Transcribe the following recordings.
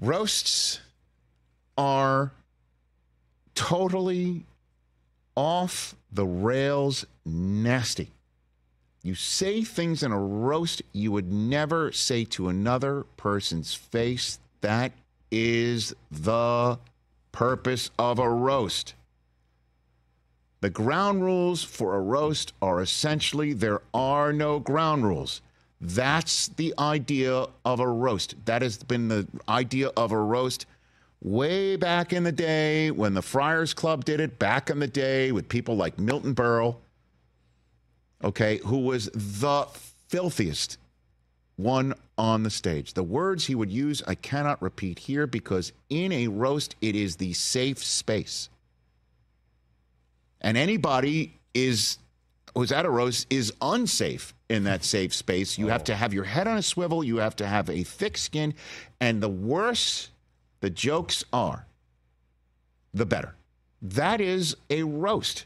Roasts are totally off the rails nasty. You say things in a roast you would never say to another person's face. That is the purpose of a roast. The ground rules for a roast are essentially there are no ground rules. That's the idea of a roast. That has been the idea of a roast way back in the day when the Friars Club did it, back in the day with people like Milton Berle, okay, who was the filthiest one on the stage. The words he would use, I cannot repeat here because in a roast, it is the safe space. And anybody who's at a roast is unsafe in that safe space. You have to have your head on a swivel. You have to have a thick skin. And the worse the jokes are, the better. That is a roast.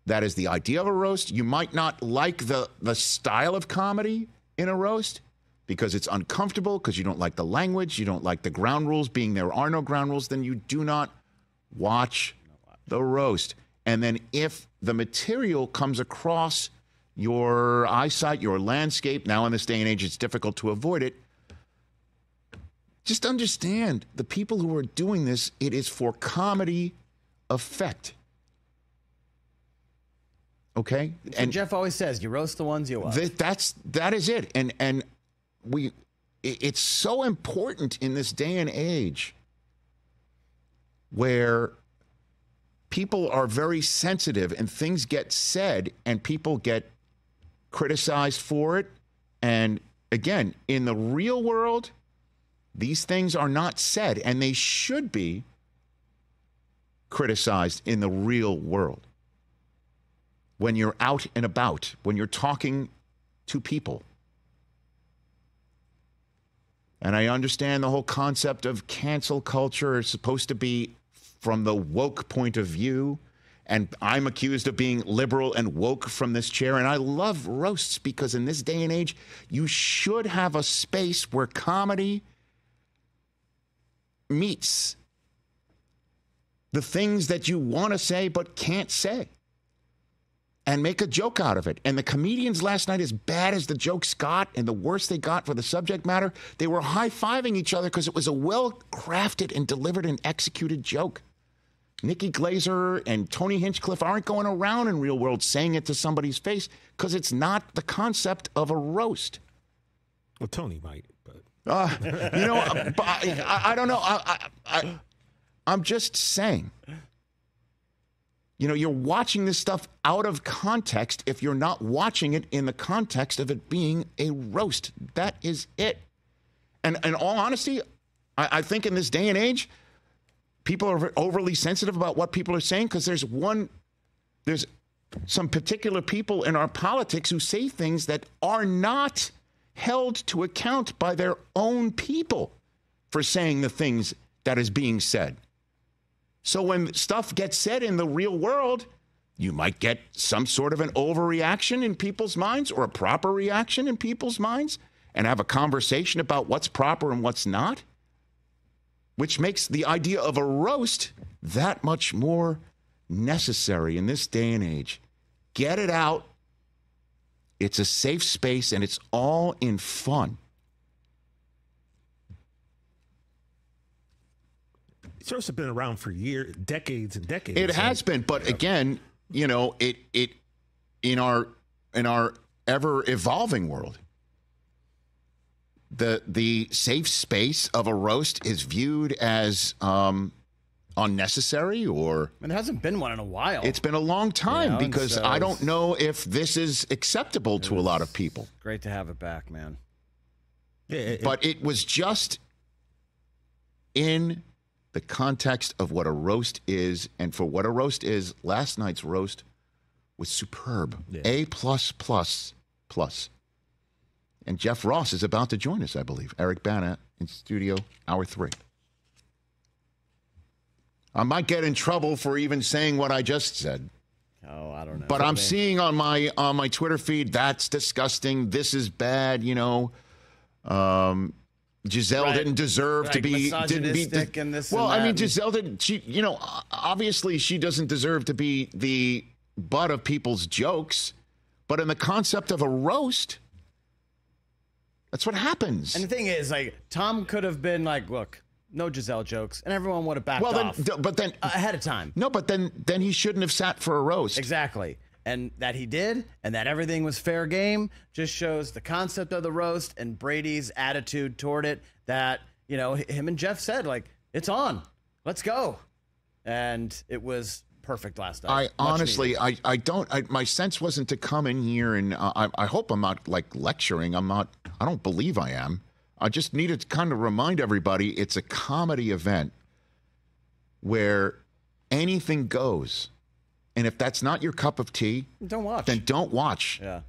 That is the idea of a roast. You might not like the style of comedy in a roast because it's uncomfortable, because you don't like the language, you don't like the ground rules, being there are no ground rules, then you do not watch the roast. And then if the material comes across your eyesight, your landscape, now in this day and age, it's difficult to avoid it. Just understand the people who are doing this, it is for comedy effect. Okay? And Jeff always says, you roast the ones you love. That is it. And it's so important in this day and age where people are very sensitive and things get said and people get criticized for it. And again, in the real world, these things are not said and they should be criticized in the real world. When you're out and about, when you're talking to people. And I understand the whole concept of cancel culture is supposed to be from the woke point of view, and I'm accused of being liberal and woke from this chair, and I love roasts because in this day and age, you should have a space where comedy meets the things that you want to say but can't say, and make a joke out of it. And the comedians last night, as bad as the jokes got and the worse they got for the subject matter, they were high-fiving each other because it was a well-crafted and delivered and executed joke. Nikki Glaser and Tony Hinchcliffe aren't going around in real world saying it to somebody's face because it's not the concept of a roast. Well, Tony might, but I don't know. I'm just saying. You're watching this stuff out of context if you're not watching it in the context of it being a roast. That is it. And in all honesty, I think in this day and age, people are overly sensitive about what people are saying because there's some particular people in our politics who say things that are not held to account by their own people for saying the things that is being said. So when stuff gets said in the real world, you might get some sort of an overreaction in people's minds or a proper reaction in people's minds and have a conversation about what's proper and what's not, which makes the idea of a roast that much more necessary in this day and age. Get it out. It's a safe space, and it's all in fun. It's also been around for years, decades and decades. It has been, but again, it in our ever evolving world, the safe space of a roast is viewed as unnecessary, or and there hasn't been one in a while. It's been a long time because so I don't know if this is acceptable to a lot of people. Great to have it back, man. Yeah, but it was just in the context of what a roast is, and for what a roast is, last night's roast was superb. Yeah. A+++. And Jeff Ross is about to join us, I believe. Eric Bana in studio, hour 3. I might get in trouble for even saying what I just said. Oh, I don't know. But I'm seeing on my Twitter feed, that's disgusting. This is bad, Giselle Right. didn't deserve to Like be misogynistic and this well, and I mean, that. Giselle didn't. She, obviously she doesn't deserve to be the butt of people's jokes, but in the concept of a roast, that's what happens. And the thing is, like, Tom could have been like, look, no Giselle jokes, and everyone would have backed well, off then, ahead of time. no, but then he shouldn't have sat for a roast. Exactly. And that he did, and that everything was fair game, just shows the concept of the roast and Brady's attitude toward it. That, him and Jeff said, like, it's on, let's go. And it was perfect last night. I Much honestly, needed. I don't. My sense wasn't to come in here and I hope I'm not like lecturing. I'm not. I don't believe I am. I just needed to kind of remind everybody it's a comedy event where anything goes, and if that's not your cup of tea, Don't watch. then don't watch. Yeah.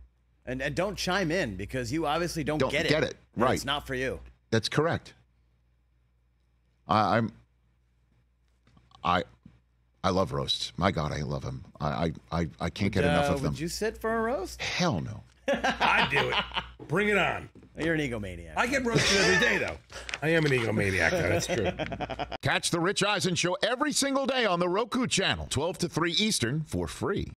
And don't chime in because you obviously don't get it. get it. And Right. It's not for you. That's correct. I love roasts. My God, I love them. I can't get enough of them. Would you sit for a roast? Hell no. I do it. Bring it on. You're an egomaniac. I get roasted every day, though. I am an egomaniac, though. That's true. Catch the Rich Eisen Show every single day on the Roku channel, 12 to 3 Eastern, for free.